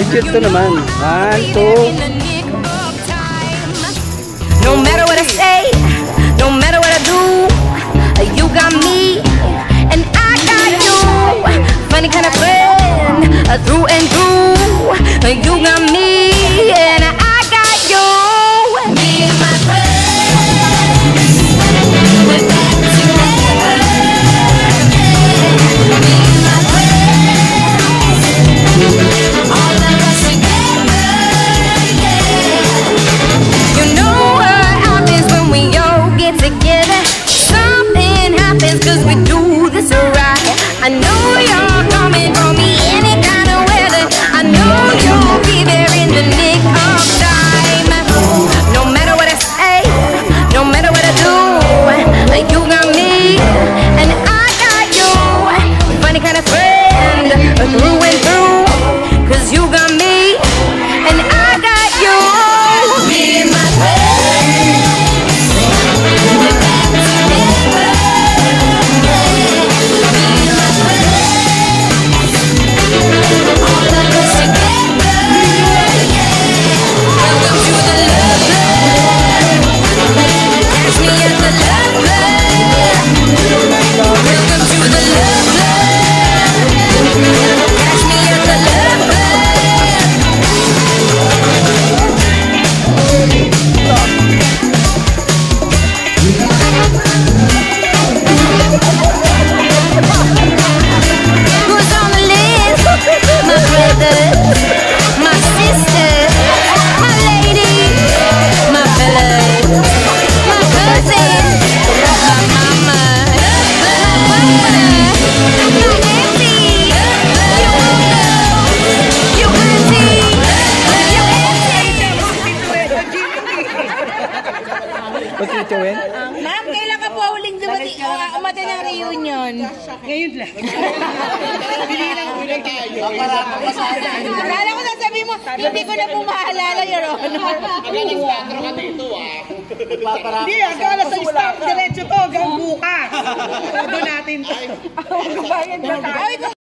Attitude to naman. 1, 2. No matter what I say, no matter what I do, you got me and I got you. Funny kind of friend, through and through. You got me and I got you. Me and my friends, we're back together. Me and my friends, all of us together. Yeah. You know when we all get together, something happens cause we do this right. I know you're coming for me any kind of weather. I know you'll be there in the nick of time. No matter what I say, no matter what I do, you got me and I got you. Funny kind of friend, through and through. Cause you got me and I got you. Me and my friends, ma'am, kailan ka po huling umate ng reunion? Ngayon lang. Akala ko sasabihin mo, hindi ko na po maalala, Your Honor. Hindi, akala sa staff, diretso to, hanggang bukas. Doon natin. Bayad na tayo.